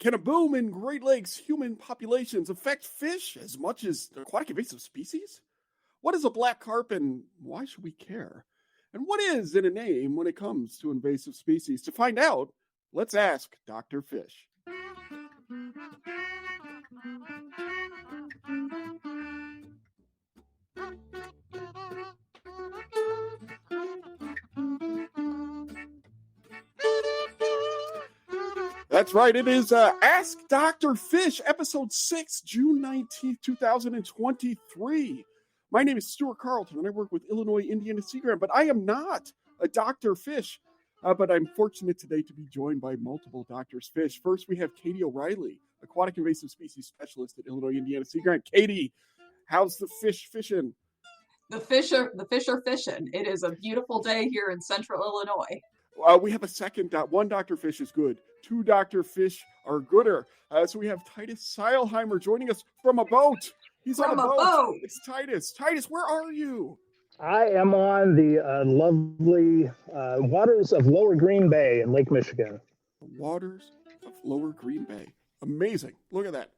Can a boom in Great Lakes human populations affect fish as much as aquatic invasive species? What is a black carp and why should we care? And what is in a name when it comes to invasive species? To find out, let's ask Dr. Fish. That's right. It is Ask Dr. Fish, episode 6, June 19th, 2023. My name is Stuart Carlton, and I work with Illinois Indiana Sea Grant, but I am not a Dr. Fish. But I'm fortunate today to be joined by multiple Drs. Fish. First, we have Katie O'Reilly, aquatic invasive species specialist at Illinois Indiana Sea Grant. Katie, how's the fish fishing? The fish are fishing. It is a beautiful day here in central Illinois. We have a second. One Dr. Fish is good. Two Dr. Fish are gooder. So we have Titus Seiheimer joining us from a boat. He's on a boat. It's Titus. Titus, where are you? I am on the lovely waters of Lower Green Bay in Lake Michigan. The waters of Lower Green Bay. Amazing. Look at that.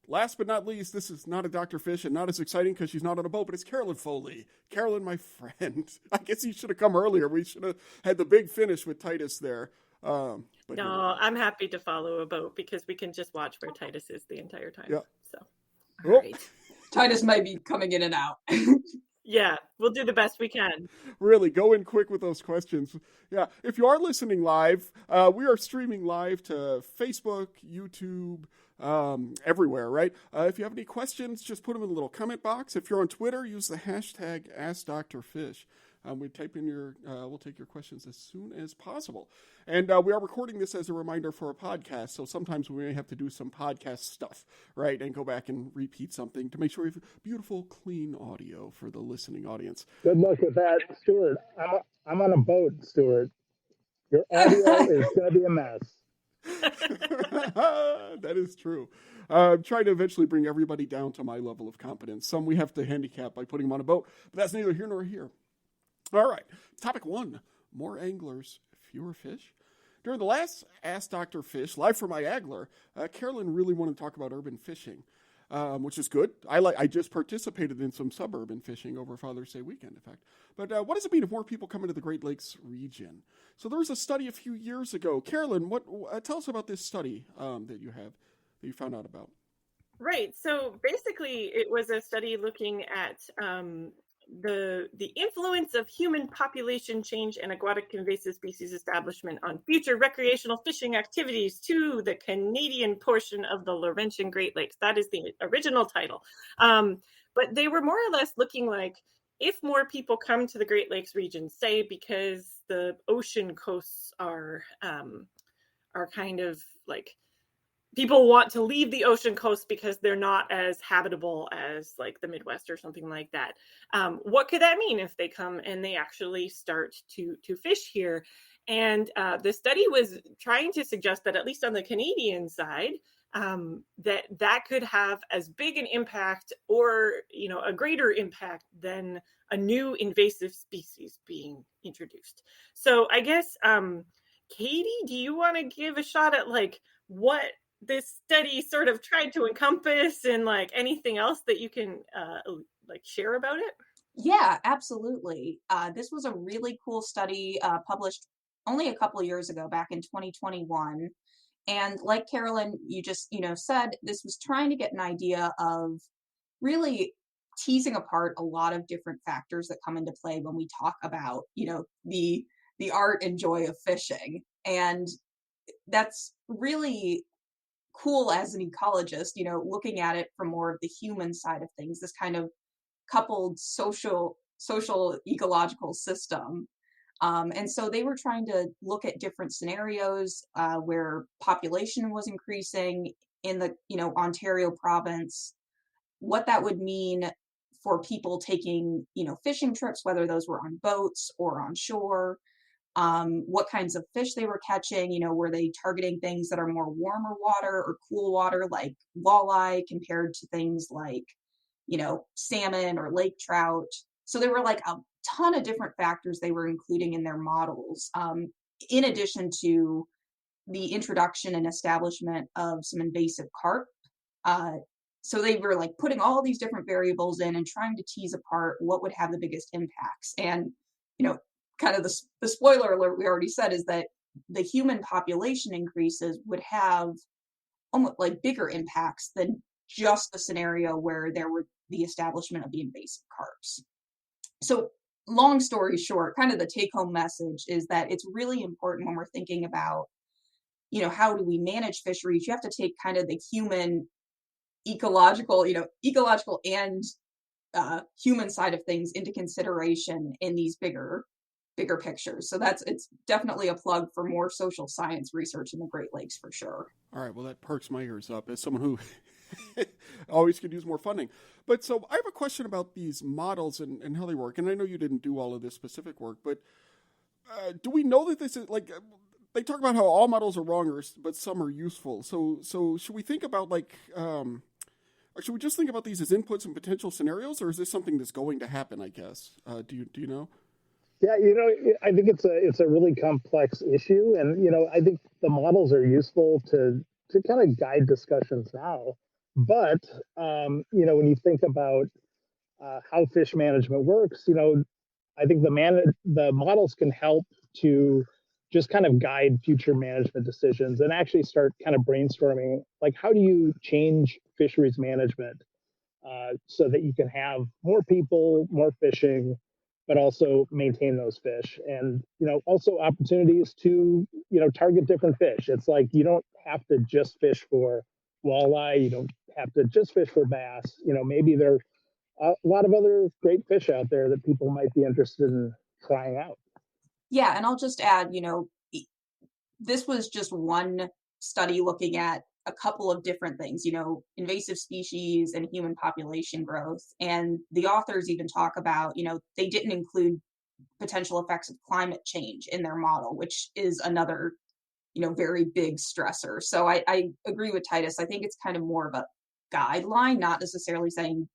Last but not least, this is not a Dr. Fish and not as exciting because she's not on a boat, but it's Carolyn Foley. Carolyn, my friend. I guess you should have come earlier. We should have had the big finish with Titus there. No, I'm happy to follow a boat because we can just watch where Titus is the entire time. Yeah. So, all right. Titus may be coming in and out. Yeah, we'll do the best we can. Really, go in quick with those questions. Yeah, if you are listening live, we are streaming live to Facebook, YouTube, everywhere, right? If you have any questions, just put them in the little comment box. If you're on Twitter, use the hashtag AskDrFish. We'll take your questions as soon as possible. And we are recording this as a reminder for a podcast, so sometimes we may have to do some podcast stuff, right? And go back and repeat something to make sure we have beautiful, clean audio for the listening audience. Good luck with that, Stuart. I'm on a boat, Stuart. Your audio is going to be a mess. That is true. I'm trying to eventually bring everybody down to my level of competence. Some we have to handicap by putting them on a boat, but that's neither here nor here. All right, topic 1, more anglers, fewer fish. During the last Ask Dr. Fish, live from my Agler, Carolyn really wanted to talk about urban fishing, which is good. I just participated in some suburban fishing over Father's Day weekend, in fact. But what does it mean if more people come into the Great Lakes region? So there was a study a few years ago. Carolyn, tell us about this study that you found out about. Right. So basically, it was a study looking at the influence of human population change and aquatic invasive species establishment on future recreational fishing activities to the Canadian portion of the Laurentian Great Lakes. That is the original title. But they were more or less looking like if more people come to the Great Lakes region, say because the ocean coasts are kind of like people want to leave the ocean coast because they're not as habitable as like the Midwest or something like that. What could that mean if they come and they actually start to fish here? And the study was trying to suggest that at least on the Canadian side, that could have as big an impact or, a greater impact than a new invasive species being introduced. So I guess, Katie, do you want to give a shot at like what this study sort of tried to encompass and like anything else that you can share about it? Yeah, absolutely. This was a really cool study published only a couple of years ago, back in 2021. And like Carolyn, you just, said, this was trying to get an idea of really teasing apart a lot of different factors that come into play when we talk about, the art and joy of fishing. And that's really cool as an ecologist, looking at it from more of the human side of things, this kind of coupled social ecological system. And so they were trying to look at different scenarios where population was increasing in the, Ontario province, what that would mean for people taking, fishing trips, whether those were on boats or on shore. What kinds of fish they were catching, were they targeting things that are more warmer water or cool water like walleye compared to things like, salmon or lake trout. So there were like a ton of different factors they were including in their models, in addition to the introduction and establishment of some invasive carp. So they were like putting all these different variables in and trying to tease apart what would have the biggest impacts. And, kind of the spoiler alert we already said is that the human population increases would have almost like bigger impacts than just the scenario where there were the establishment of the invasive carps. So long story short, kind of the take-home message is that it's really important when we're thinking about, how do we manage fisheries? You have to take kind of the human ecological and human side of things into consideration in these bigger pictures. So it's definitely a plug for more social science research in the Great Lakes for sure. All right, well, that perks my ears up as someone who always could use more funding. But so I have a question about these models and how they work. And I know you didn't do all of this specific work, but do we know that this is like, they talk about how all models are wrong, but some are useful. So should we think about or should we just think about these as inputs and potential scenarios, or is this something that's going to happen, I guess? Do you know? Yeah, I think it's a really complex issue, and I think the models are useful to kind of guide discussions now. But when you think about how fish management works, I think the models can help to just kind of guide future management decisions and actually start kind of brainstorming, like how do you change fisheries management so that you can have more people, more fishing, but also maintain those fish, and also opportunities to target different fish. It's like you don't have to just fish for walleye, you don't have to just fish for bass. Maybe there are a lot of other great fish out there that people might be interested in trying out. Yeah, and I'll just add, this was just one study looking at a couple of different things, invasive species and human population growth. And the authors even talk about, they didn't include potential effects of climate change in their model, which is another, very big stressor. So I agree with Titus. I think it's kind of more of a guideline, not necessarily saying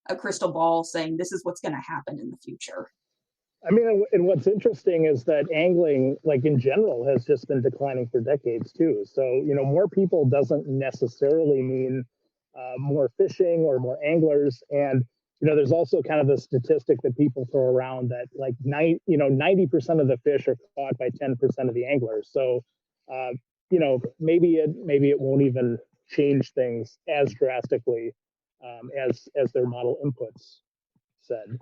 a crystal ball saying this is what's going to happen in the future. I mean, and what's interesting is that angling, like in general, has just been declining for decades too. So, more people doesn't necessarily mean more fishing or more anglers. And, there's also kind of the statistic that people throw around that like 90% of the fish are caught by 10% of the anglers. So, maybe it won't even change things as drastically as their model inputs said.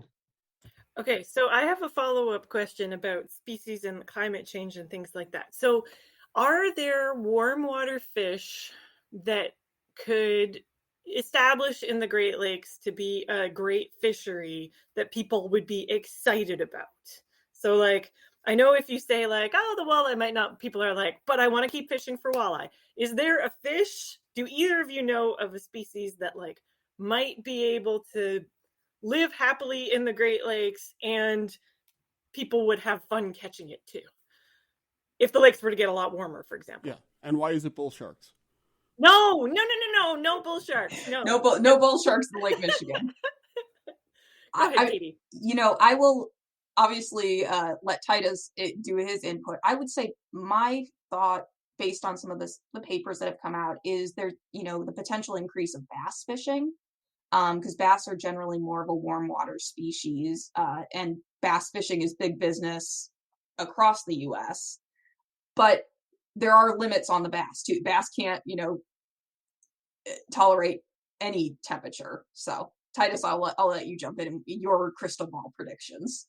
Okay, so I have a follow-up question about species and climate change and things like that. So are there warm water fish that could establish in the Great Lakes to be a great fishery that people would be excited about? So like, I know if you say like, oh, the walleye might not, people are like, but I want to keep fishing for walleye. Is there a fish? Do either of you know of a species that like might be able to live happily in the Great Lakes and people would have fun catching it too? If the lakes were to get a lot warmer, for example. Yeah. And why is it bull sharks? No bull sharks. No bull sharks in Lake Michigan. Go ahead, Katie. I will obviously let Titus do his input. I would say my thought, based on some of the papers that have come out, is there, the potential increase of bass fishing. Because bass are generally more of a warm water species, and bass fishing is big business across the U.S. But there are limits on the bass too. Bass can't, tolerate any temperature. So, Titus, I'll let you jump in your crystal ball predictions.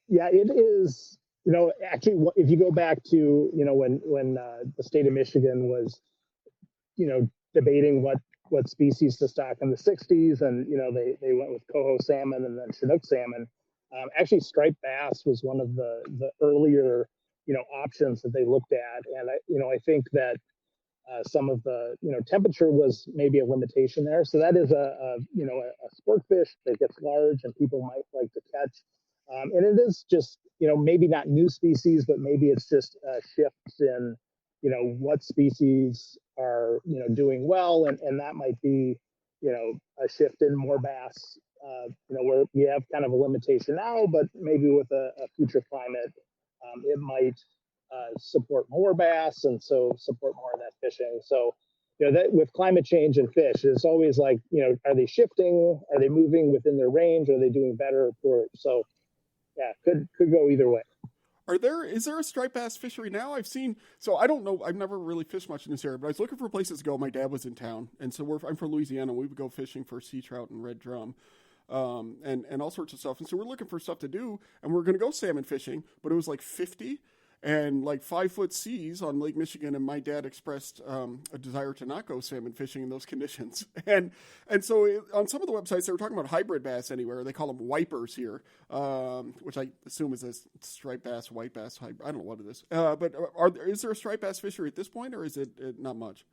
Yeah, it is. Actually, if you go back to when the state of Michigan was, debating what species to stock in the 60s, and they went with coho salmon and then Chinook salmon. Actually, striped bass was one of the earlier options that they looked at, and I think that some of the temperature was maybe a limitation there. So that is a sport fish that gets large and people might like to catch, and it is just maybe not new species, but maybe it's just shifts in what species are doing well, and that might be a shift in more bass, where we have kind of a limitation now, but maybe with a future climate, it might support more bass, and so support more of that fishing. So, that with climate change and fish, it's always like, are they shifting? Are they moving within their range? Are they doing better or poor? So, yeah, could go either way. Is there a striped bass fishery now? So I don't know. I've never really fished much in this area, but I was looking for places to go. My dad was in town, and so I'm from Louisiana. We would go fishing for sea trout and red drum, and all sorts of stuff. And so we're looking for stuff to do, and we're going to go salmon fishing, but it was like 50 and like 5-foot seas on Lake Michigan, and my dad expressed a desire to not go salmon fishing in those conditions. And so on some of the websites, they were talking about hybrid bass anywhere. They call them wipers here, which I assume is a striped bass, white bass hybrid. I don't know what it is. But is there a striped bass fishery at this point, or is it not much?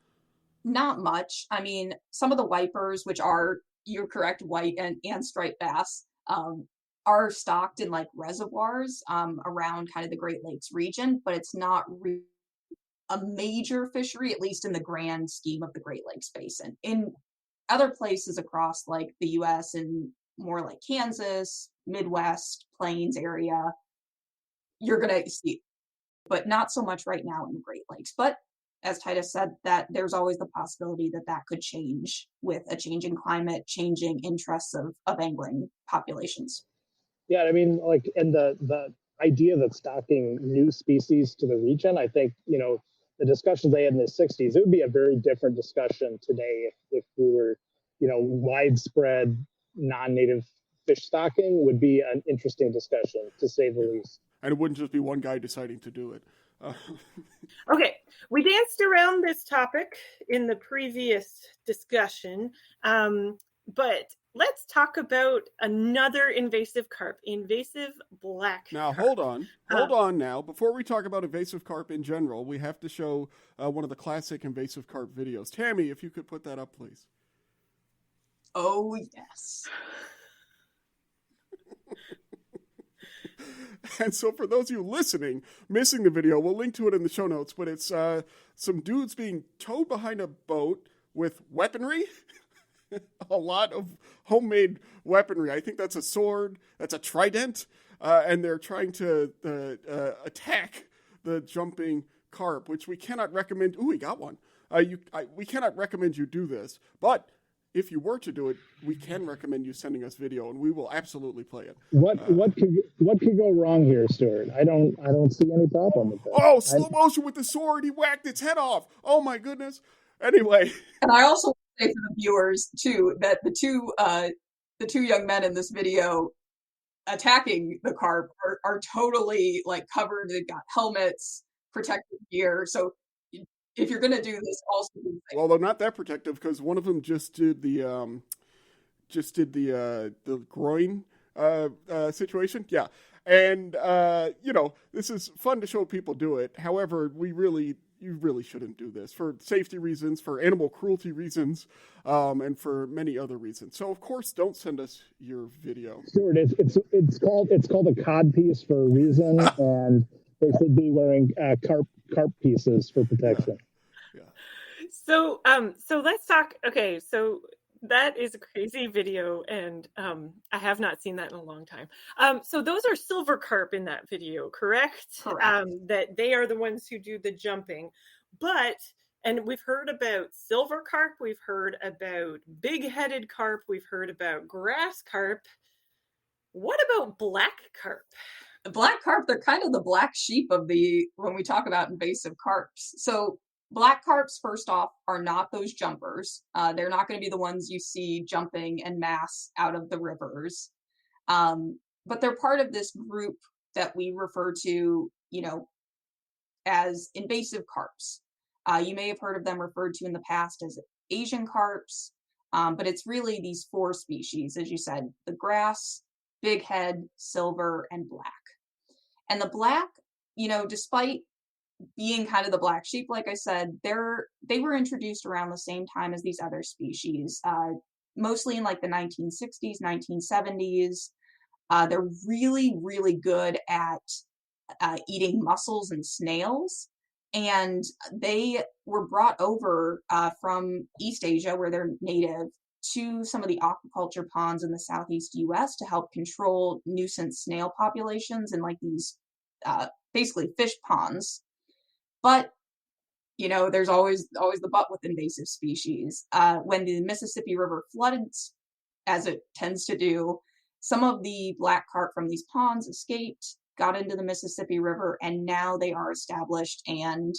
Not much. I mean, some of the wipers, which are, you're correct, white and striped bass, are stocked in like reservoirs around kind of the Great Lakes region, but it's not a major fishery, at least in the grand scheme of the Great Lakes Basin. In other places across like the US and more like Kansas, Midwest, Plains area, you're going to see, but not so much right now in the Great Lakes. But as Titus said, that there's always the possibility that could change with a changing climate, changing interests of angling populations. Yeah, I mean, like, and the idea that stocking new species to the region, I think, the discussions they had in the 60s, it would be a very different discussion today if we were, widespread non-native fish stocking would be an interesting discussion, to say the least. And it wouldn't just be one guy deciding to do it. Okay, we danced around this topic in the previous discussion, but let's talk about another invasive carp, invasive black carp. Now, hold on now. Before we talk about invasive carp in general, we have to show one of the classic invasive carp videos. Tammy, if you could put that up, please. Oh, yes. And so for those of you listening, missing the video, we'll link to it in the show notes, but it's some dudes being towed behind a boat with weaponry. A lot of homemade weaponry. I think that's a sword, that's a trident, and they're trying to attack the jumping carp, which we cannot recommend. Ooh, we got one. We cannot recommend you do this, but if you were to do it, we can recommend you sending us video, and we will absolutely play it. What could go wrong here, Stuart? I don't see any problem with that. Oh, slow motion with the sword! He whacked its head off. Oh my goodness. Anyway, and I also say for the viewers too that the two young men in this video attacking the carp are totally like covered. They've got helmets, protective gear. So if you're going to do this, also do the well, they're not that protective because one of them just did the groin situation. Yeah, and this is fun to show people do it. However, you really shouldn't do this for safety reasons, for animal cruelty reasons, and for many other reasons. So, of course, don't send us your video. Stuart, it's called a cod piece for a reason, and they should be wearing carp pieces for protection. Yeah. So let's talk. Okay, so that is a crazy video, and I have not seen that in a long time. So those are silver carp in that video, correct? Correct. That they are the ones who do the jumping. And we've heard about silver carp, we've heard about big-headed carp, we've heard about grass carp. What about black carp? The black carp, they're kind of the black sheep of when we talk about invasive carps. So black carps, first off, are not those jumpers. They're not going to be the ones you see jumping en masse out of the rivers. But they're part of this group that we refer to, as invasive carps. You may have heard of them referred to in the past as Asian carps, but it's really these 4 species, as you said, the grass, big head, silver, and black. And the black, despite being kind of the black sheep, like I said, they were introduced around the same time as these other species, mostly in like the 1960s, 1970s. They're really, really good at eating mussels and snails. And they were brought over from East Asia, where they're native, to some of the aquaculture ponds in the Southeast US to help control nuisance snail populations in like these basically fish ponds. But there's always the but with invasive species. When the Mississippi River flooded, as it tends to do, some of the black carp from these ponds escaped, got into the Mississippi River, and now they are established and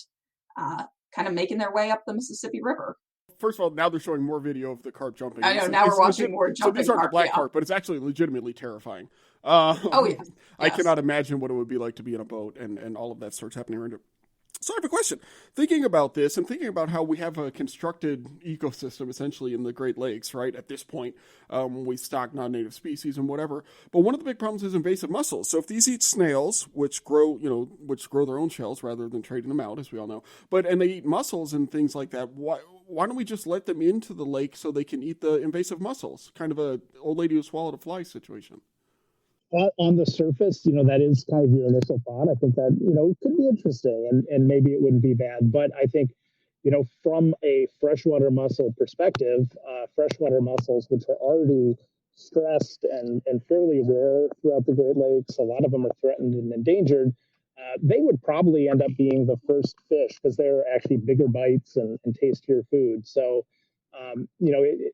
kind of making their way up the Mississippi River. First of all, now they're showing more video of the carp jumping. I know, now we're watching more jumping. So these aren't carp, the black yeah. carp, but it's actually legitimately terrifying. Oh, yeah. I cannot imagine what it would be like to be in a boat and all of that starts happening around it. So I have a question. Thinking about this and thinking about how we have a constructed ecosystem essentially in the Great Lakes, right? At this point, we stock non-native species and whatever. But one of the big problems is invasive mussels. So if these eat snails, which grow their own shells rather than trading them out, as we all know, and they eat mussels and things like that, why don't we just let them into the lake so they can eat the invasive mussels? Kind of a old lady who swallowed a fly situation. On the surface, that is kind of your initial thought. I think that, it could be interesting and maybe it wouldn't be bad. But I think, from a freshwater mussel perspective, freshwater mussels, which are already stressed and fairly rare throughout the Great Lakes, a lot of them are threatened and endangered. They would probably end up being the first fish because they're actually bigger bites and tastier food. So,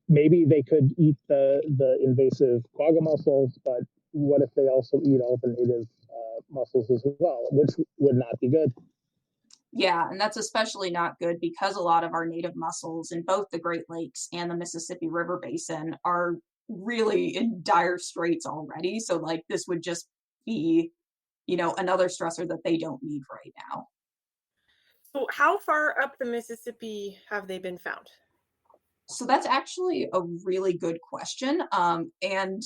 maybe they could eat the invasive quagga mussels, but what if they also eat all the native mussels as well, which would not be good? Yeah, and that's especially not good because a lot of our native mussels in both the Great Lakes and the Mississippi River Basin are really in dire straits already. So this would just be, another stressor that they don't need right now. So how far up the Mississippi have they been found? So that's actually a really good question. And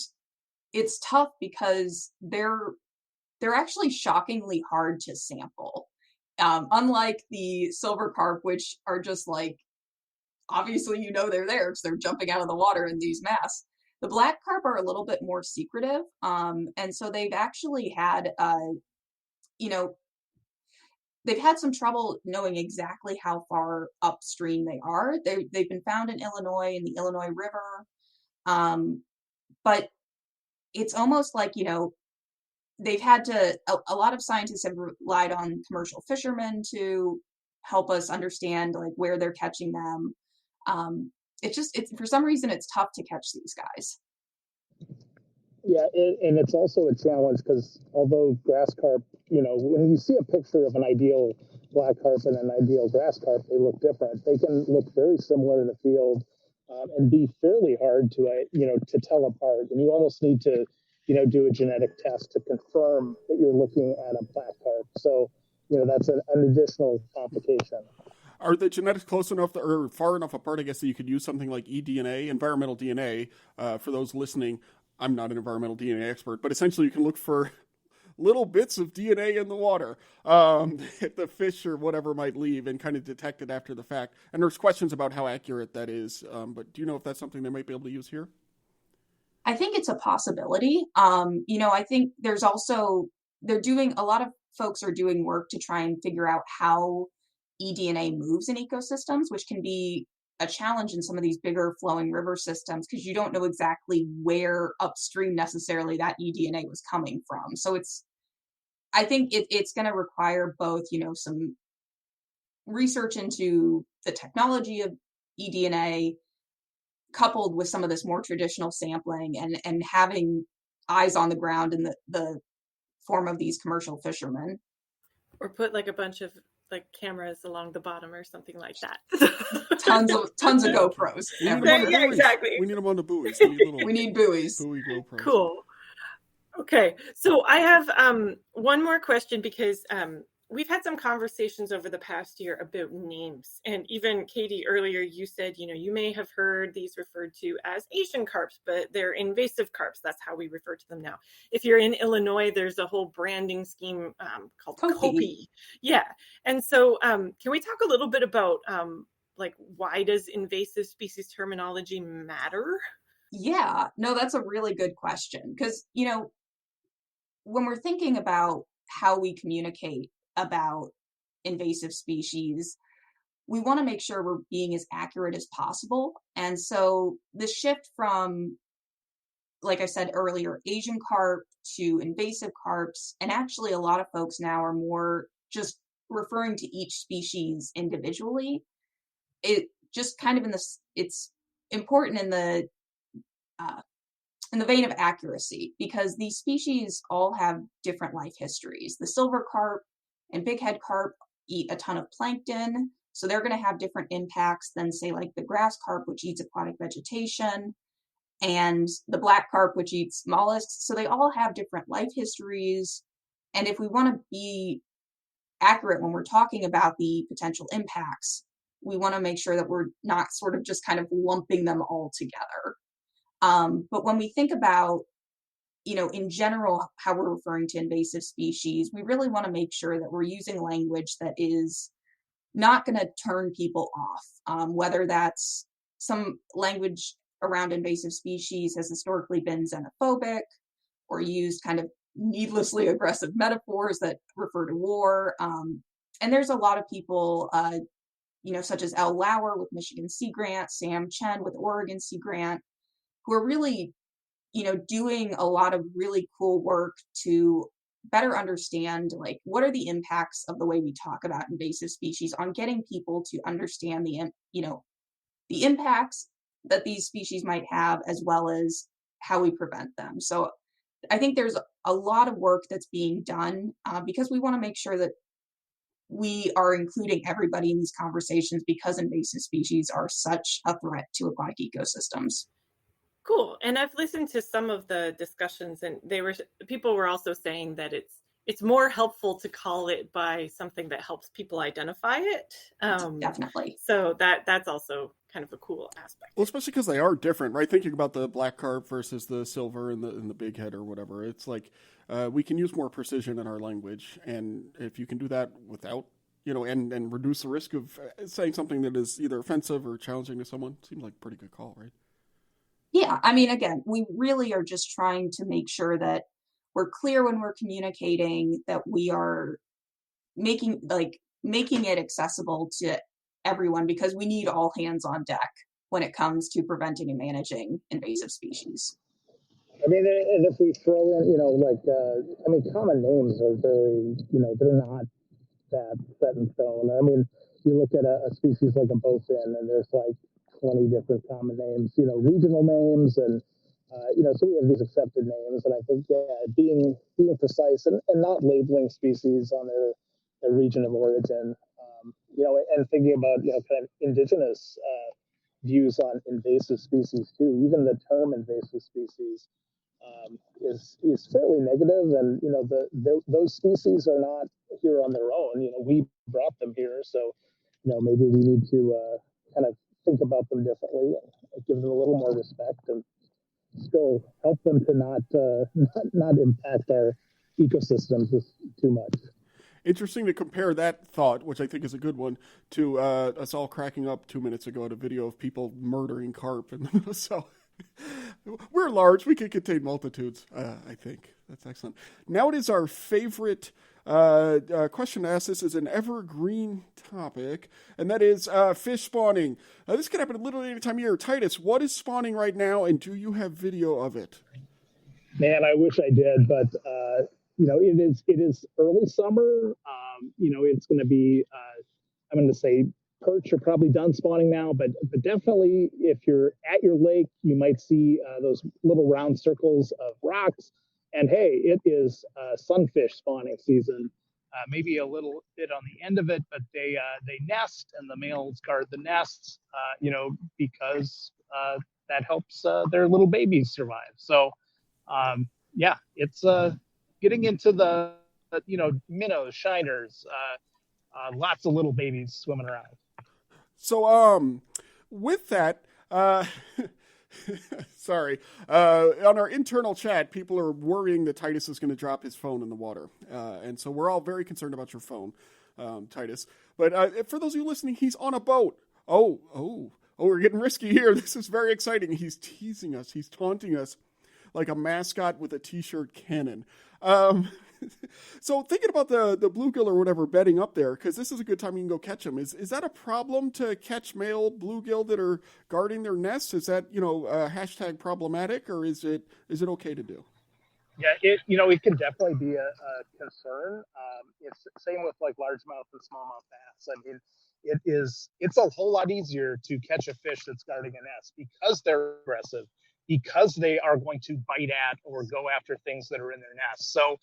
it's tough because they're actually shockingly hard to sample. Unlike the silver carp, which are just obviously they're there because they're jumping out of the water in these masks. The black carp are a little bit more secretive, and so they've actually had, they've had some trouble knowing exactly how far upstream they are. They've been found in Illinois, in the Illinois River, but it's almost like, they've had to, a lot of scientists have relied on commercial fishermen to help us understand where they're catching them. It's for some reason, it's tough to catch these guys. Yeah, and it's also a challenge because although grass carp, when you see a picture of an ideal black carp and an ideal grass carp, they look different. They can look very similar in the field and be fairly hard to, to tell apart. And you almost need to, do a genetic test to confirm that you're looking at a black carp. So, that's an additional complication. Are the genetics close enough or far enough apart, I guess, that you could use something like eDNA, environmental DNA, for those listening? I'm not an environmental DNA expert, but essentially you can look for little bits of DNA in the water that the fish or whatever might leave and kind of detect it after the fact. And there's questions about how accurate that is. But do you know if that's something they might be able to use here? I think it's a possibility. I think there's also, a lot of folks are doing work to try and figure out how eDNA moves in ecosystems, which can be a challenge in some of these bigger flowing river systems because you don't know exactly where upstream necessarily that eDNA was coming from. So I think it's going to require both, some research into the technology of eDNA coupled with some of this more traditional sampling and having eyes on the ground in the form of these commercial fishermen. Or put a bunch of cameras along the bottom or something like that. tons of GoPros. Yeah, exactly. We need them on the buoys. We need buoys. Buoy GoPros. Cool. Okay, so I have one more question because we've had some conversations over the past year about names. And even Katie, earlier you said, you may have heard these referred to as Asian carps, but they're invasive carps. That's how we refer to them now. If you're in Illinois, there's a whole branding scheme called COPI. Yeah. And so can we talk a little bit about why does invasive species terminology matter? Yeah, no, that's a really good question. Because, when we're thinking about how we communicate about invasive species, we want to make sure we're being as accurate as possible. And so the shift from, like I said earlier, Asian carp to invasive carps, and actually a lot of folks now are more just referring to each species individually, it just kind of it's important in the vein of accuracy, because these species all have different life histories. The silver carp and bighead carp eat a ton of plankton, so they're going to have different impacts than, say, like the grass carp, which eats aquatic vegetation, and the black carp, which eats mollusks. So they all have different life histories. And if we want to be accurate when we're talking about the potential impacts, we want to make sure that we're not sort of just kind of lumping them all together. But when we think about, in general, how we're referring to invasive species, we really want to make sure that we're using language that is not going to turn people off, whether that's some language around invasive species has historically been xenophobic or used kind of needlessly aggressive metaphors that refer to war. And there's a lot of people, such as Elle Lauer with Michigan Sea Grant, Sam Chen with Oregon Sea Grant, who are really, doing a lot of really cool work to better understand, like, what are the impacts of the way we talk about invasive species on getting people to understand the impacts that these species might have, as well as how we prevent them. So I think there's a lot of work that's being done because we want to make sure that we are including everybody in these conversations, because invasive species are such a threat to aquatic ecosystems. Cool. And I've listened to some of the discussions, and people were also saying that it's more helpful to call it by something that helps people identify it. Definitely. So that's also kind of a cool aspect. Well, especially because they are different, right? Thinking about the black carp versus the silver and the big head or whatever, it's like we can use more precision in our language, and if you can do that without, and reduce the risk of saying something that is either offensive or challenging to someone, seems like a pretty good call, right? Yeah, I mean, again, we really are just trying to make sure that we're clear when we're communicating, that we are making it accessible to everyone, because we need all hands on deck when it comes to preventing and managing invasive species. I mean, and if we throw in, common names are very, they're not that set in stone. I mean, you look at a species like a bowfin, and there's like 20 different common names, regional names, and so we have these accepted names. And I think, being precise and not labeling species on their region of origin, and thinking about kind of indigenous views on invasive species too. Even the term invasive species is fairly negative, and those species are not here on their own. We brought them here, so maybe we need to kind of think about them differently and give them a little more respect, and still help them to not impact our ecosystems too much. Interesting to compare that thought, which I think is a good one, to us all cracking up 2 minutes ago at a video of people murdering carp. And so we're large. We can contain multitudes, I think. That's excellent. Now it is our favorite question to ask. This is an evergreen topic, and that is fish spawning. This can happen literally any time of year. Titus, what is spawning right now, and do you have video of it? Man, I wish I did, but it is early summer. It's going to be, I'm going to say perch are probably done spawning now, but definitely if you're at your lake, you might see those little round circles of rocks. And hey, it is sunfish spawning season. Maybe a little bit on the end of it, but they nest, and the males guard the nests, because that helps their little babies survive. So, it's getting into the minnows, shiners, lots of little babies swimming around. So, with that, sorry, on our internal chat, people are worrying that Titus is going to drop his phone in the water. And so we're all very concerned about your phone, Titus. But for those of you listening, he's on a boat. Oh, we're getting risky here. This is very exciting. He's teasing us. He's taunting us like a mascot with a t-shirt cannon. So thinking about the bluegill or whatever bedding up there, because this is a good time you can go catch them. Is that a problem to catch male bluegill that are guarding their nests? Is that hashtag problematic, or is it okay to do? Yeah, it can definitely be a concern. It's same with like largemouth and smallmouth bass. I mean, it's a whole lot easier to catch a fish that's guarding a nest because they're aggressive, because they are going to bite at or go after things that are in their nest. So,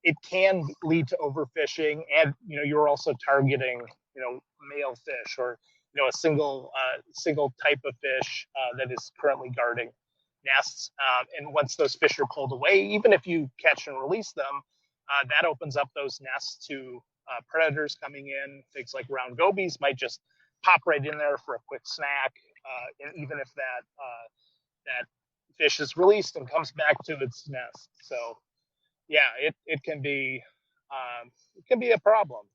it can lead to overfishing, and you're also targeting male fish or a single type of fish that is currently guarding nests. And once those fish are pulled away, even if you catch and release them, that opens up those nests to predators coming in. Things like round gobies might just pop right in there for a quick snack. And even if that fish is released and comes back to its nest. So yeah, it can be a problem.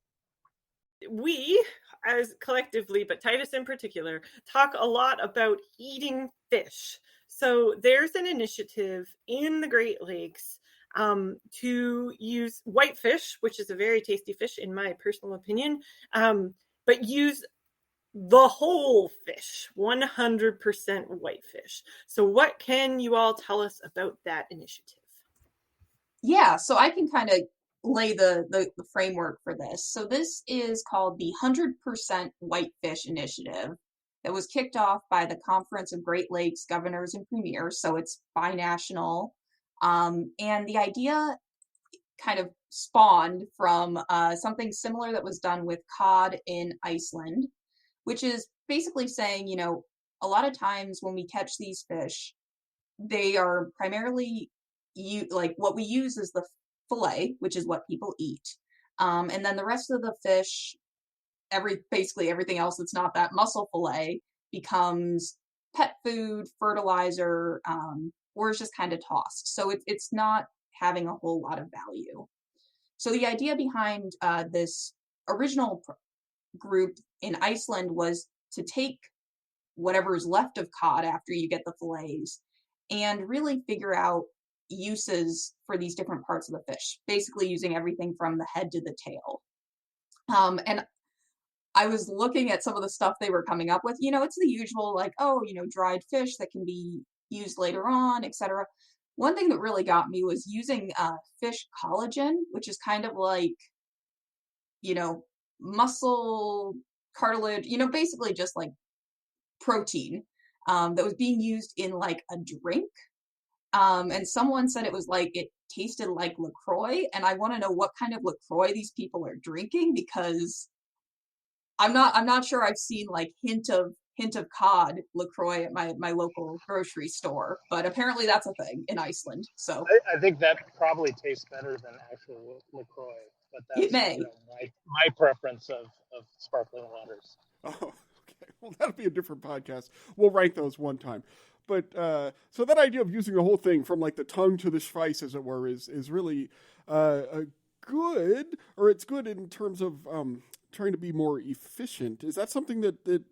We, as collectively, but Titus in particular, talk a lot about eating fish. So there's an initiative in the Great Lakes to use whitefish, which is a very tasty fish in my personal opinion, but use the whole fish, 100% whitefish. So what can you all tell us about that initiative? Yeah, so I can kind of lay the framework for this. So this is called the 100% Whitefish Initiative that was kicked off by the Conference of Great Lakes Governors and Premiers. So it's binational. And the idea kind of spawned from something similar that was done with cod in Iceland, which is basically saying, a lot of times when we catch these fish, they are primarily what we use is the fillet, which is what people eat. And then the rest of the fish, basically everything else that's not that mussel fillet becomes pet food, fertilizer, or is just kind of tossed. So it's not having a whole lot of value. So the idea behind this original group in Iceland was to take whatever's left of cod after you get the fillets and really figure out uses for these different parts of the fish, basically using everything from the head to the tail. And I was looking at some of the stuff they were coming up with. It's the usual, like, dried fish that can be used later on, etc. One thing that really got me was using fish collagen, which is kind of like, muscle cartilage, basically just like protein that was being used in like a drink. And someone said it was like it tasted like LaCroix, and I want to know what kind of LaCroix these people are drinking, because I'm not sure I've seen like hint of cod LaCroix at my local grocery store, but apparently that's a thing in Iceland. So I think that probably tastes better than actual LaCroix, but that's it may. My preference of sparkling waters. Oh, okay. Well, that'll be a different podcast. We'll rank those one time. But so that idea of using the whole thing from like the tongue to the schweiss, as it were, is really good, or it's good in terms of trying to be more efficient. Is that something that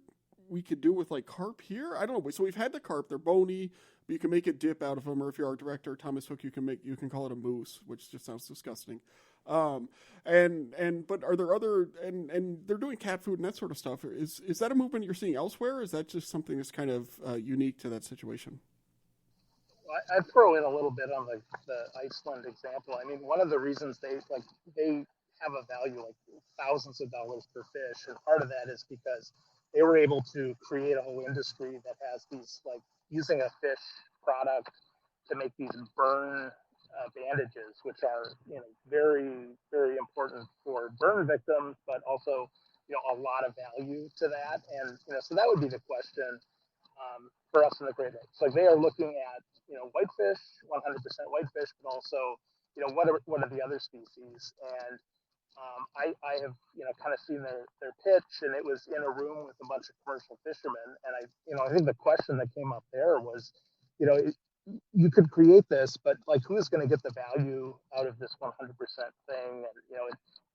we could do with like carp here? I don't know. So we've had the carp; they're bony, but you can make a dip out of them, or if you're our director, Thomas Hook, you can call it a mousse, which just sounds disgusting. But are there other and they're doing cat food and that sort of stuff? Is that a movement you're seeing elsewhere? Or is that just something that's kind of unique to that situation? I'd throw in a little bit on the Iceland example. I mean, one of the reasons they have a value like thousands of dollars per fish, and part of that is because they were able to create a whole industry that has these, like, using a fish product to make these burn bandages, which are very, very important for burn victims, but also a lot of value to that. And so that would be the question for us in the Great Lakes. Like, they are looking at whitefish, 100% whitefish, but also what are the other species. And I have kind of seen their pitch, and it was in a room with a bunch of commercial fishermen. And I think the question that came up there was, you could create this, but like, who's going to get the value out of this 100% thing? And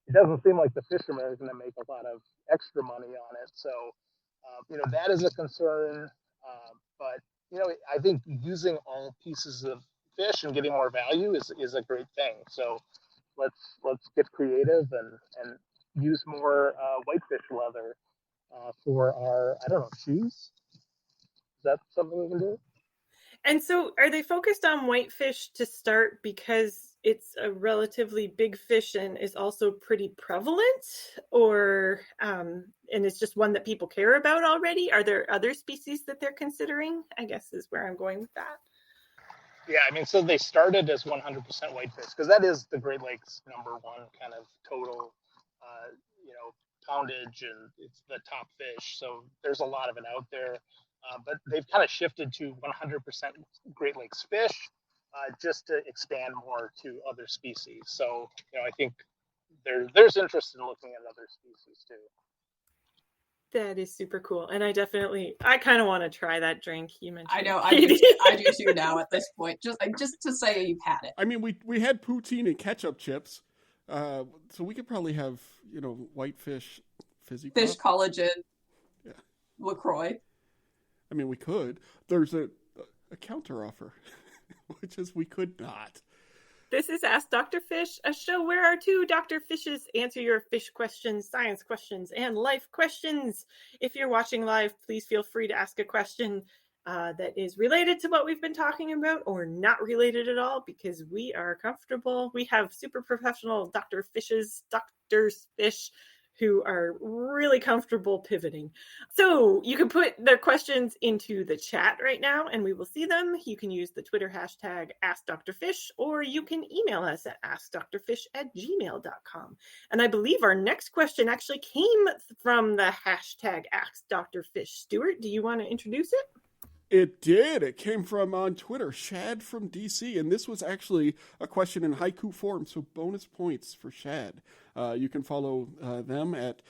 it doesn't seem like the fishermen are going to make a lot of extra money on it. So that is a concern. But I think using all pieces of fish and getting more value is a great thing. So let's get creative and use more whitefish leather for our, I don't know, shoes. Is that something we can do? And so are they focused on whitefish to start because it's a relatively big fish and is also pretty prevalent, or and it's just one that people care about already? Are there other species that they're considering, I guess is where I'm going with that. Yeah, I mean, so they started as 100% whitefish because that is the Great Lakes #1 kind of total, poundage, and it's the top fish. So there's a lot of it out there, but they've kind of shifted to 100% Great Lakes fish, just to expand more to other species. So I think there's interest in looking at other species too. That is super cool. And I kind of want to try that drink you mentioned. I know, I do too now at this point, just to say you've had it. I mean, we had poutine and ketchup chips, so we could probably have, whitefish fizzy Fish pop. collagen, Yeah. LaCroix. I mean, we could. There's a counter offer, which is we could not. This is Ask Dr. Fish, a show where our two Dr. Fishes answer your fish questions, science questions, and life questions. If you're watching live, please feel free to ask a question that is related to what we've been talking about or not related at all, because we are comfortable. We have super professional Dr. Fishes, Drs. Fish, who are really comfortable pivoting. So you can put their questions into the chat right now and we will see them. You can use the Twitter hashtag AskDrFish, or you can email us at askdrfish@gmail.com. And I believe our next question actually came from the hashtag AskDrFish. Stuart, do you want to introduce it? It did. It came from on Twitter, Shad from DC, and this was actually a question in haiku form, so bonus points for Shad. You can follow them at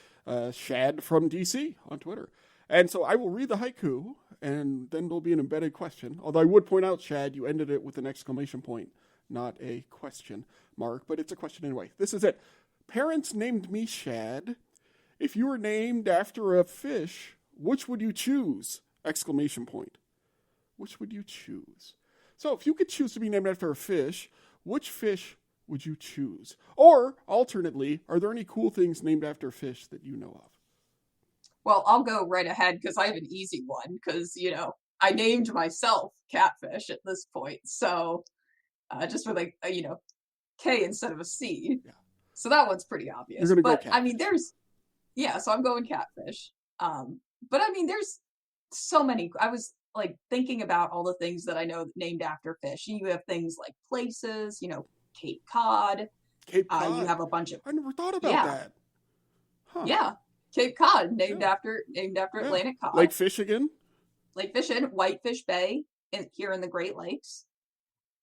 Shad from DC on Twitter. And so I will read the haiku, and then there'll be an embedded question. Although I would point out, Shad, you ended it with an exclamation point, not a question mark, but it's a question anyway. This is it. Parents named me Shad. If you were named after a fish, which would you choose? Exclamation point. Which would you choose? So if you could choose to be named after a fish, which fish would you choose? Or, alternately, are there any cool things named after fish that you know of? Well, I'll go right ahead because I have an easy one because, I named myself Catfish at this point. So just with a K instead of a C. Yeah. So that one's pretty obvious. You're gonna go But I mean, Catfish. so I'm going Catfish. But I mean, there's so many. I was thinking about all the things that I know named after fish. You have things like places, Cape Cod. Cape Cod. You have a bunch of. I never thought about that. Huh. Yeah, Cape Cod, named after Atlantic cod. Lake Fish again. Lake Fish in Whitefish Bay here in the Great Lakes.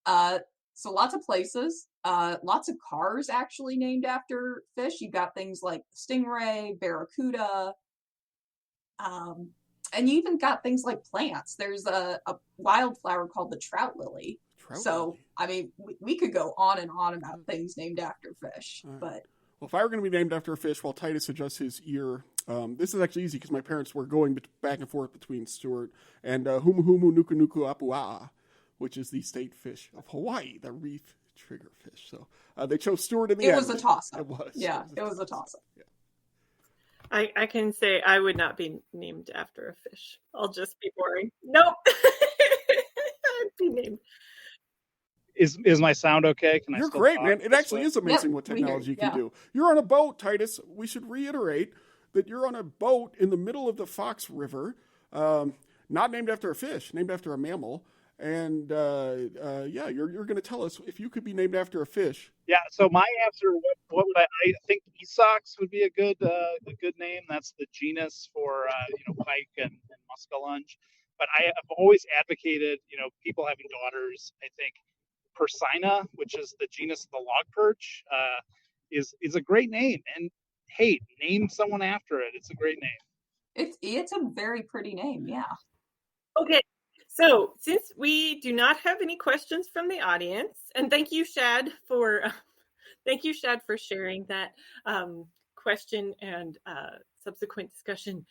So lots of places. Lots of cars actually named after fish. You got things like stingray, barracuda. And you even got things like plants. There's a wildflower called the trout lily. Lily. I mean, we could go on and on about things named after fish. But well, if I were going to be named after a fish while Titus adjusts his ear, this is actually easy because my parents were going back and forth between Stuart and Humu Humu Nuku Nuku Apua'a, which is the state fish of Hawaii, the reef triggerfish. So they chose Stuart in the end. It was a toss-up. It was. Yeah, it was a toss-up. Yeah. I can say I would not be named after a fish. I'll just be boring. Nope. I'd be named. Is my sound okay? Can You're still great, talk man. It actually is amazing Yep, what technology can yeah. do. You're on a boat, Titus. We should reiterate that you're on a boat in the middle of the Fox River, not named after a fish, named after a mammal. And you're going to tell us if you could be named after a fish. Yeah. So my answer, what would I think? Esox would be a good name. That's the genus for pike and muskellunge. But I have always advocated, people having daughters. I think Persina, which is the genus of the log perch, is a great name. And hey, name someone after it. It's a great name. It's a very pretty name. Yeah. Okay. So since we do not have any questions from the audience, and thank you, Shad, for sharing that question and subsequent discussion.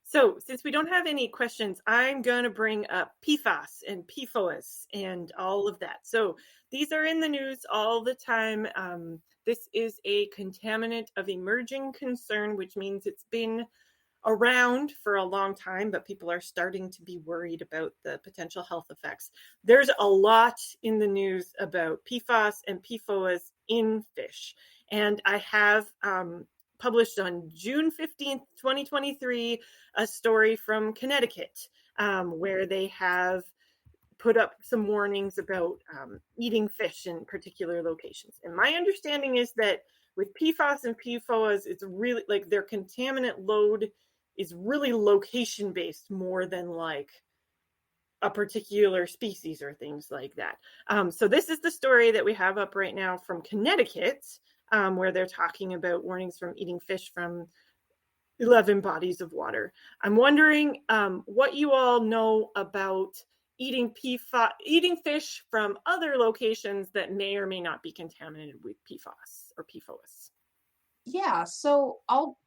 So since we don't have any questions, I'm going to bring up PFAS and PFOS and all of that. So these are in the news all the time. This is a contaminant of emerging concern, which means it's been around for a long time, but people are starting to be worried about the potential health effects. There's a lot in the news about PFAS and PFOAs in fish. And I have published on June 15th, 2023, a story from Connecticut where they have put up some warnings about eating fish in particular locations. And my understanding is that with PFAS and PFOAs, it's really like their contaminant load is really location based more than like a particular species or things like that. So this is the story that we have up right now from Connecticut, where they're talking about warnings from eating fish from 11 bodies of water. I'm wondering what you all know about eating fish from other locations that may or may not be contaminated with PFAS or PFOS. Yeah, so I'll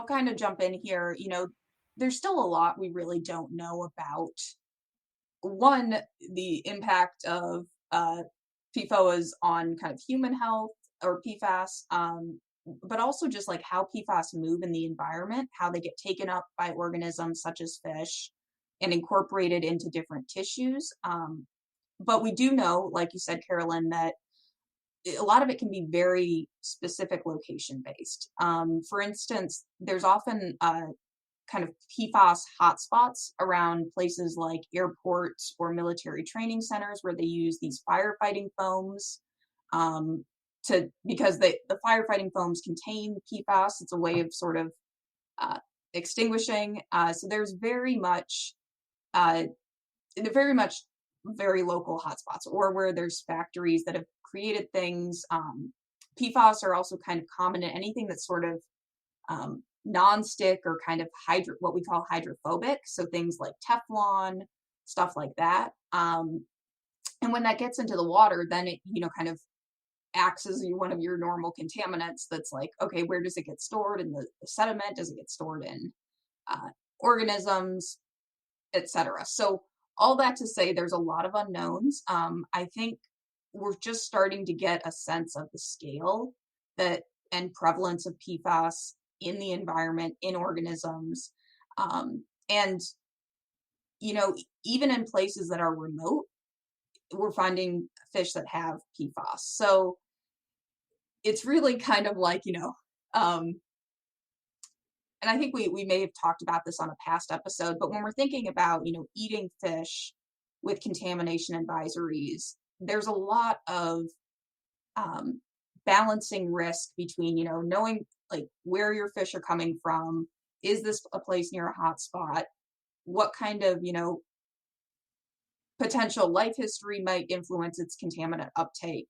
kind of jump in here. You know, there's still a lot we really don't know about. One, the impact of PFOAs on kind of human health or PFAS, but also just like how PFAS move in the environment, how they get taken up by organisms such as fish and incorporated into different tissues. But we do know, like you said, Carolyn, that a lot of it can be very specific location based. For instance, there's often kind of PFAS hotspots around places like airports or military training centers where they use these firefighting foams because the firefighting foams contain PFAS. It's a way of sort of extinguishing. So there's very much very local hotspots, or where there's factories that have created things. PFAS are also kind of common in anything that's sort of non-stick or kind of what we call hydrophobic. So things like Teflon, stuff like that. And when that gets into the water, then it, kind of acts as one of your normal contaminants. That's like, okay, where does it get stored in the sediment? Does it get stored in organisms, etc.? So all that to say, there's a lot of unknowns. I think we're just starting to get a sense of the scale and prevalence of PFAS in the environment, in organisms. And, even in places that are remote, we're finding fish that have PFAS. So it's really kind of like, and I think we may have talked about this on a past episode, but when we're thinking about, eating fish with contamination advisories, there's a lot of balancing risk between, knowing like where your fish are coming from. Is this a place near a hot spot? What kind of, potential life history might influence its contaminant uptake?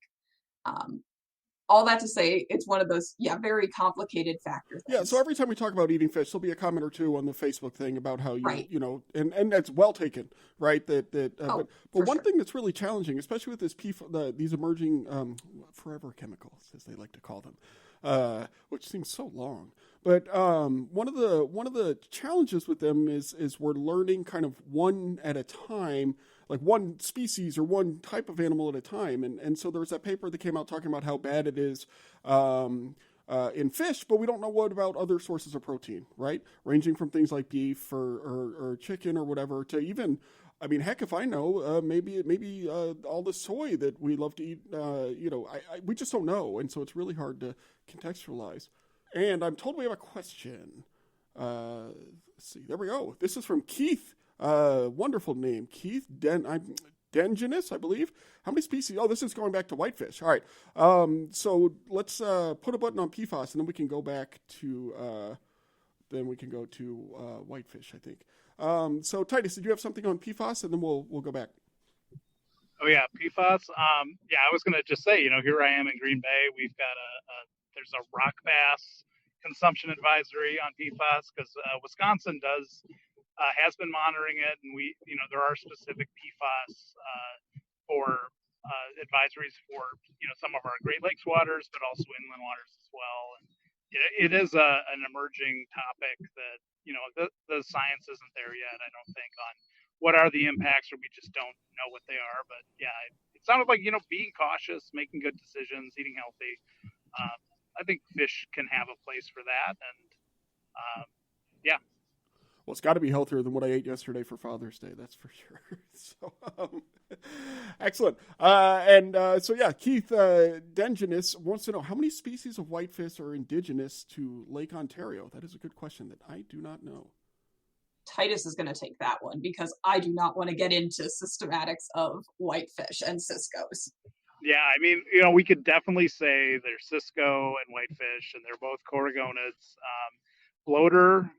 All that to say, it's one of those, very complicated factors. Yeah, so every time we talk about eating fish, there'll be a comment or two on the Facebook thing about how Right. And that's well taken, right? But one sure. thing that's really challenging, especially with this these emerging forever chemicals, as they like to call them, which seems so long. But one of the challenges with them is we're learning kind of one at a time, like one species or one type of animal at a time. And so there was that paper that came out talking about how bad it is in fish, but we don't know what about other sources of protein, right? Ranging from things like beef or chicken or whatever to even, I mean, heck, if I know, maybe all the soy that we love to eat, we just don't know. And so it's really hard to contextualize. And I'm told we have a question. Let's see. There we go. This is from Keith. Wonderful name. Keith Denginus, I believe. How many species? Oh, this is going back to whitefish. All right. So let's put a button on PFAS, and then we can go back to whitefish, I think. So Titus, did you have something on PFAS, and then we'll go back? Oh yeah, PFAS. I was gonna just say, here I am in Green Bay. We've got there's a rock bass consumption advisory on PFAS because Wisconsin has been monitoring it, and there are specific PFAS for advisories for some of our Great Lakes waters, but also inland waters as well. And it is an emerging topic that the science isn't there yet. I don't think on what are the impacts, or we just don't know what they are. But yeah, it sounded like being cautious, making good decisions, eating healthy. I think fish can have a place for that, and Well, it's got to be healthier than what I ate yesterday for Father's Day. That's for sure. So, excellent. So yeah, Keith Dengenis wants to know how many species of whitefish are indigenous to Lake Ontario. That is a good question that I do not know. Titus is going to take that one because I do not want to get into systematics of whitefish and ciscos. Yeah, I mean, we could definitely say they're cisco and whitefish, and they're both corygonids. Bloater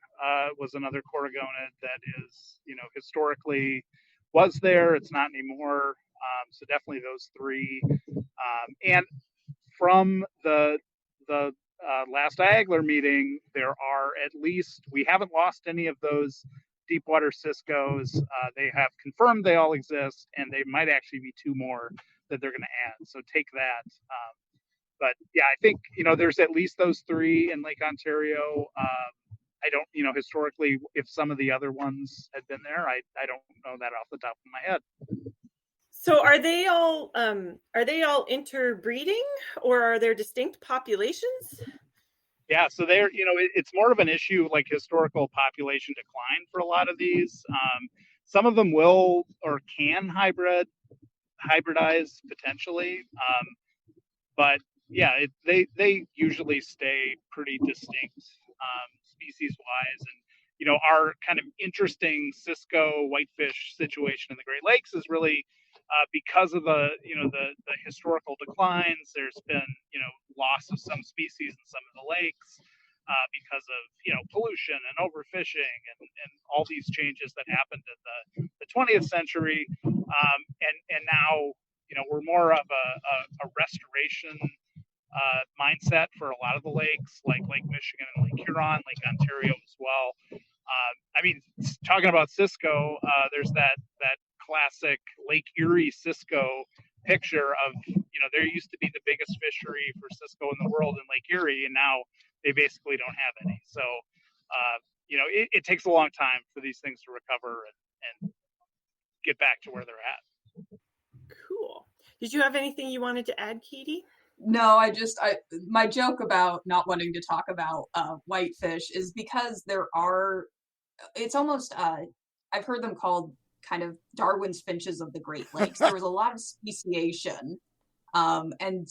was another corygonid that is, historically was there. It's not anymore. So definitely those three. And from the last Diagler meeting, there are we haven't lost any of those deep water ciscos. They have confirmed they all exist, and they might actually be two more that they're going to add. So take that. But yeah, I think, there's at least those three in Lake Ontario. I don't, historically, if some of the other ones had been there, I don't know that off the top of my head. So are they all interbreeding, or are there distinct populations? Yeah, so it's more of an issue like historical population decline for a lot of these. Some of them will or can hybridize potentially, but yeah, they usually stay pretty distinct species wise. And our kind of interesting cisco whitefish situation in the Great Lakes is really because of the historical declines. There's been loss of some species in some of the lakes because of pollution and overfishing and all these changes that happened in the 20th century, and now we're more of a restoration mindset for a lot of the lakes, like Lake Michigan and Lake Huron, Lake Ontario as well. I mean, talking about cisco, there's that classic Lake Erie cisco picture of, there used to be the biggest fishery for cisco in the world in Lake Erie, and now they basically don't have any. So, it takes a long time for these things to recover and get back to where they're at. Cool. Did you have anything you wanted to add, Katie? No, my joke about not wanting to talk about whitefish is because it's almost, I've heard them called kind of Darwin's finches of the Great Lakes. There was a lot of speciation and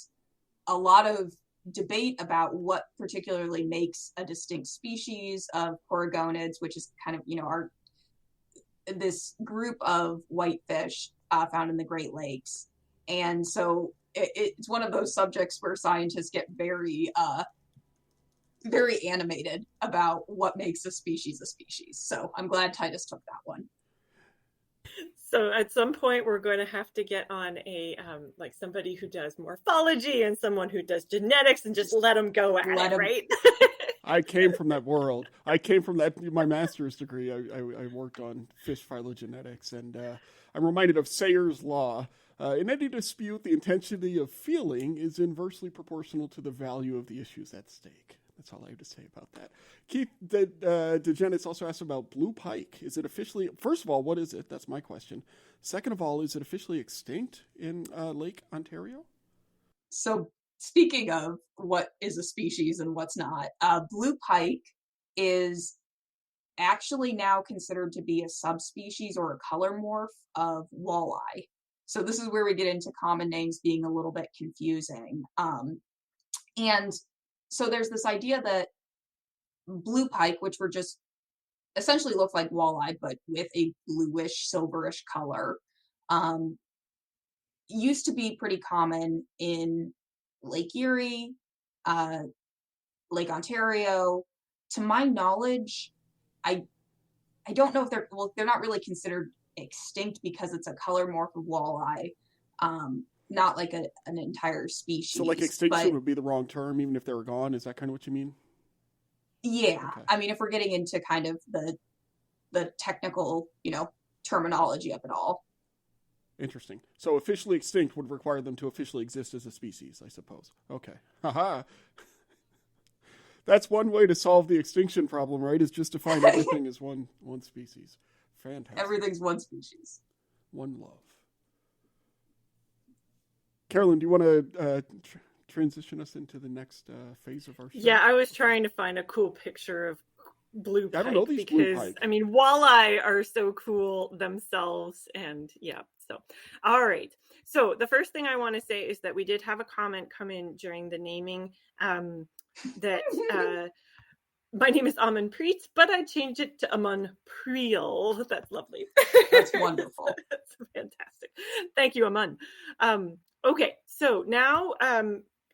a lot of debate about what particularly makes a distinct species of corygonids, which is kind of, this group of whitefish found in the Great Lakes. And so it's one of those subjects where scientists get very, very animated about what makes a species a species. So I'm glad Titus took that one. So at some point we're going to have to get on a like somebody who does morphology and someone who does genetics and just let them go at it, right? I came from that world. I came from my master's degree. I worked on fish phylogenetics, and I'm reminded of Sayre's law. In any dispute, the intensity of feeling is inversely proportional to the value of the issues at stake. That's all I have to say about that. Keith DeGenis also asked about blue pike. Is it officially, first of all, what is it? That's my question. Second of all, is it officially extinct in Lake Ontario? So speaking of what is a species and what's not, blue pike is actually now considered to be a subspecies or a color morph of walleye. So this is where we get into common names being a little bit confusing. And so there's this idea that blue pike, which were just essentially look like walleye, but with a bluish, silverish color, used to be pretty common in Lake Erie, Lake Ontario. To my knowledge, I don't know if they're not really considered extinct because it's a color morph of walleye, not like an entire species. So like extinction would be the wrong term, even if they were gone. Is that kind of what you mean? Yeah. Okay. I mean, if we're getting into kind of the technical, terminology of it all. Interesting. So officially extinct would require them to officially exist as a species, I suppose. Okay. Haha. That's one way to solve the extinction problem, right? Is just to find everything as one species. Fantastic. Everything's one species. One love. Carolyn, do you want to transition us into the next phase of our show? Yeah, I was trying to find a cool picture of blue pike. I don't know these blue because, pike. I mean, walleye are so cool themselves. And yeah, so, all right. So the first thing I want to say is that we did have a comment come in during the naming that my name is Amun Preet, but I changed it to Amun Priel. That's lovely. That's wonderful. That's fantastic. Thank you, Amun. Okay, so now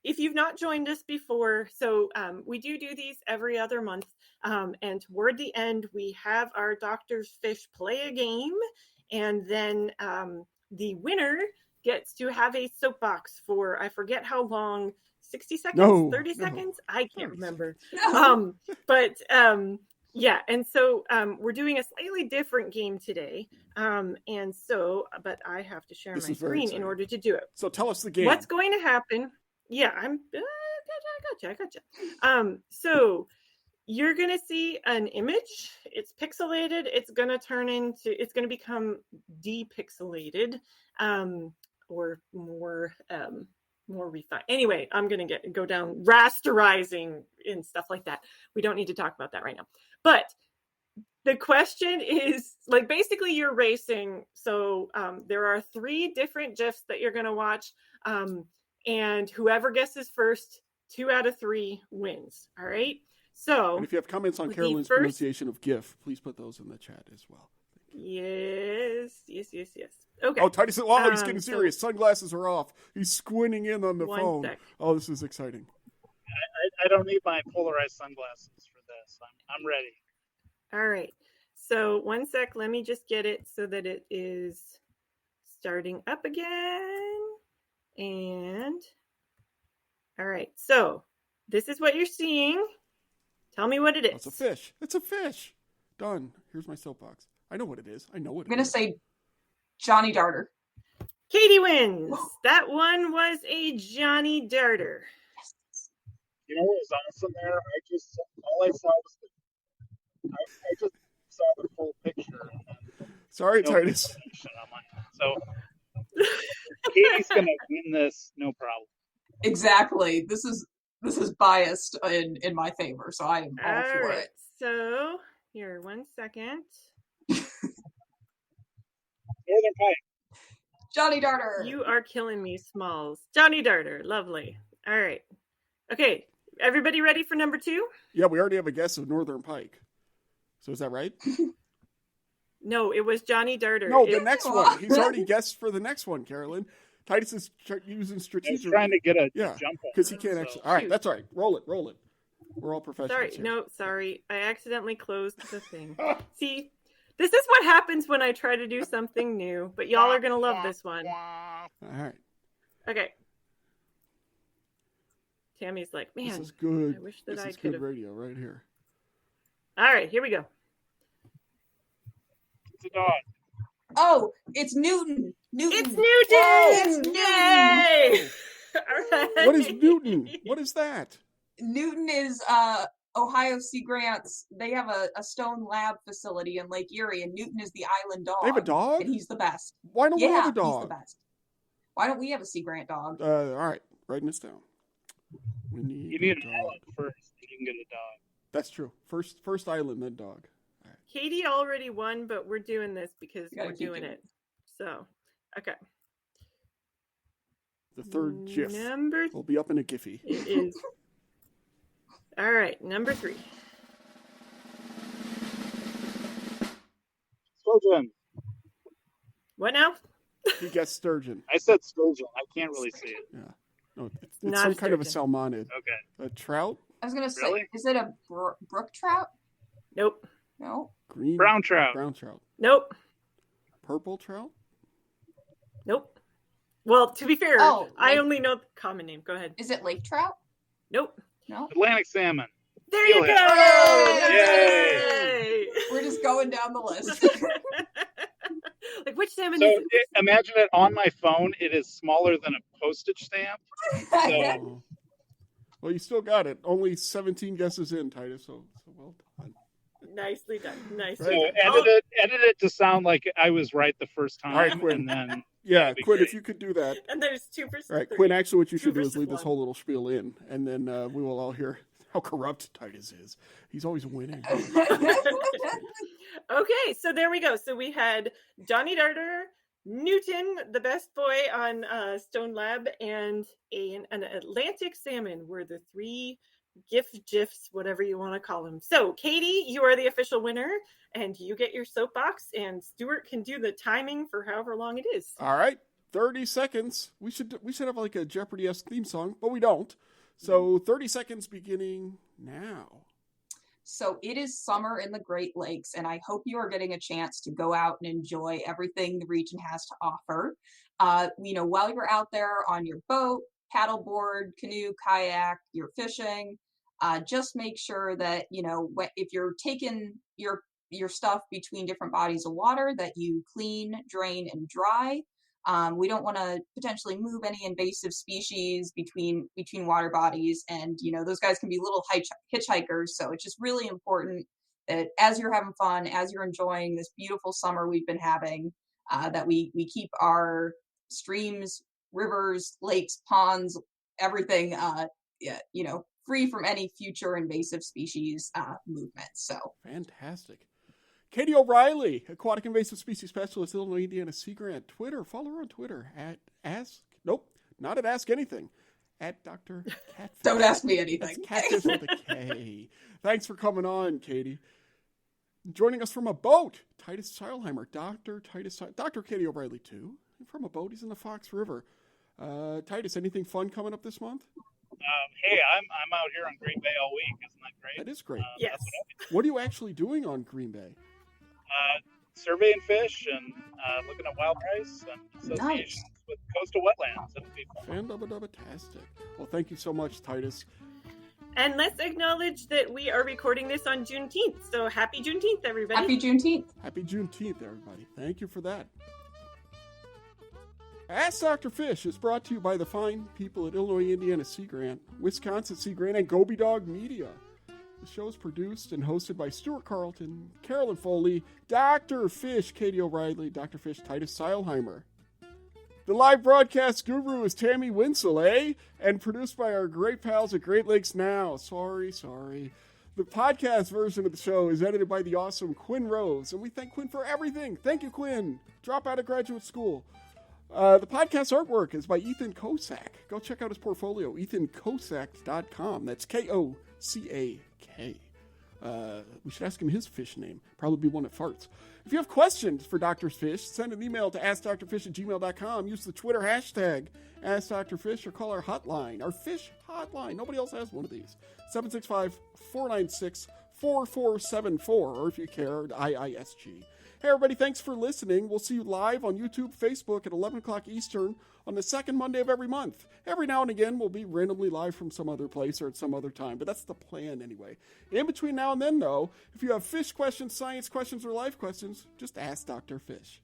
if you've not joined us before, so we do these every other month. And toward the end, we have our Doctor's Fish play a game. And then the winner gets to have a soapbox for, I forget how long, 60 seconds, 30 seconds? I can't remember. But yeah, and so we're doing a slightly different game today. And so, but I have to share my screen in order to do it. So tell us the game. What's going to happen? Yeah, I gotcha. So you're going to see an image. It's pixelated. It's going to become depixelated, or more refined. Anyway, I'm going to go down rasterizing and stuff like that. We don't need to talk about that right now. But the question is, like, basically you're racing. So there are 3 different GIFs that you're going to watch. And whoever guesses first, 2 out of 3 wins. All right. So, and if you have comments on Carolyn's pronunciation of GIF, please put those in the chat as well. Yes. Okay. Oh, Titus, he's getting serious. Sunglasses are off. He's squinting in on the phone. Oh, this is exciting. I don't need my polarized sunglasses for this. I'm ready. All right. So 1 sec. Let me just get it so that it is starting up again. And all right. So this is what you're seeing. Tell me what it is. Oh, it's a fish. It's a fish. Done. Here's my soapbox. I know what it is. I'm going to say Johnny Darter. Katie wins. Whoa. That one was a Johnny Darter. Yes. You know what was awesome there? All I saw was I just saw the full picture. Sorry, Titus. So Katie's going to win this, no problem. Exactly. This is biased in my favor, so I am all for it. So here, 1 second. Northern Pike. Johnny Darter. You are killing me, Smalls. Johnny Darter. Lovely. All right. Okay. Everybody ready for number 2? Yeah, we already have a guess of Northern Pike. So is that right? No, it was Johnny Darter. No, the next one. He's already guessed for the next one, Carolyn. Titus is using strategic. He's trying to get a jump on because he can't actually. All right, that's all right. Roll it. We're all professionals. Sorry. I accidentally closed the thing. See, this is what happens when I try to do something new, but y'all are going to love this one. All right. Okay. Tammy's like, man, this is good. I wish that this I is could good have. Radio right here. All right, here we go. It's a dog. Oh, it's Newton. It's Newton. Yay! All right. What is Newton? What is that? Newton is Ohio Sea Grant's. They have a stone lab facility in Lake Erie, and Newton is the island dog. They have a dog? And he's the best. Why don't we have a dog? He's the best. Why don't we have a Sea Grant dog? All right, writing this down. You need an island first. You can get a dog. That's true. First island, then dog. Right. Katie already won, but we're doing this because we're doing it. So, okay. The third GIF will be up in a Giphy. It is. All right, number 3. Sturgeon. What now? He guessed sturgeon. I said sturgeon. I can't really see it. Yeah. No, it's some kind of a salmonid. Okay. A trout? I was going to say, is it a brook trout? Nope. No. Green? Brown trout. Brown trout. Nope. Purple trout? Nope. Well, to be fair, I only know the common name. Go ahead. Is it lake trout? Nope. No. Atlantic salmon. There you go! Yay! We're just going down the list. Like, which salmon so is it? Imagine it on my phone. It is smaller than a postage stamp. So. Well, you still got it. Only 17 guesses in, Titus. So well done. Nicely done. Nicely So done. edit it to sound like I was right the first time. All right, Quinn. And then yeah, Quinn, if you could do that. And there's 2%. All right, Quinn, actually what you should do is leave this whole little spiel in, and then we will all hear how corrupt Titus is. He's always winning. Okay, so there we go. So we had Johnny Darter, Newton, the best boy on Stone Lab, and an Atlantic salmon were the three GIFs, whatever you want to call them. So, Katie, you are the official winner, and you get your soapbox, and Stuart can do the timing for however long it is. All right, 30 seconds. We should have like a Jeopardy-esque theme song, but we don't. So 30 seconds beginning now. So it is summer in the Great Lakes, and I hope you are getting a chance to go out and enjoy everything the region has to offer. While you're out there on your boat, paddleboard, canoe, kayak, you're fishing, just make sure that, if you're taking your stuff between different bodies of water, that you clean, drain, and dry. We don't want to potentially move any invasive species between water bodies, and those guys can be little hitchhikers. So it's just really important that as you're having fun, as you're enjoying this beautiful summer we've been having, that we keep our streams, rivers, lakes, ponds, everything, free from any future invasive species movements. So fantastic. Katie O'Reilly, Aquatic Invasive Species Specialist, Illinois Indiana Sea Grant. Twitter, follow her on Twitter at not at Ask Anything, at Dr. Catfish. Don't ask me anything. That's Catfish with a K. Thanks for coming on, Katie. Joining us from a boat, Titus Seiheimer, Dr. Katie O'Reilly too. From a boat, he's in the Fox River. Titus, anything fun coming up this month? Hey, I'm out here on Green Bay all week. Isn't that great? That is great. Yes. What are you actually doing on Green Bay? Surveying fish and looking at wild rice and associations with coastal wetlands. It'll be fun. Fantastic. Well, thank you so much, Titus. And let's acknowledge that we are recording this on Juneteenth. So happy Juneteenth, everybody. Happy Juneteenth. Happy Juneteenth, everybody. Thank you for that. Ask Dr. Fish is brought to you by the fine people at Illinois Indiana Sea Grant, Wisconsin Sea Grant, and Goby Dog Media. The show is produced and hosted by Stuart, Carlton, Carolyn, Foley, Dr. Fish, Katie O'Reilly, Dr. Fish, Titus Seiheimer. The live broadcast guru is Tammy Winsel, and produced by our great pals at Great Lakes Now. Sorry. The podcast version of the show is edited by the awesome Quinn Rose, and we thank Quinn for everything. Thank you, Quinn. Drop out of graduate school. The podcast artwork is by Ethan Kosak. Go check out his portfolio, ethankosak.com. That's Kosak. We should ask him his fish name. Probably be one that farts. If you have questions for Dr. Fish, send an email to askdrfish@gmail.com. Use the Twitter hashtag AskDrFish or call our hotline, our fish hotline. Nobody else has one of these. 765-496-4474, or if you care, IISG. Hey, everybody, thanks for listening. We'll see you live on YouTube, Facebook at 11 o'clock Eastern on the second Monday of every month. Every now and again, we'll be randomly live from some other place or at some other time, but that's the plan anyway. In between now and then, though, if you have fish questions, science questions, or life questions, just ask Dr. Fish.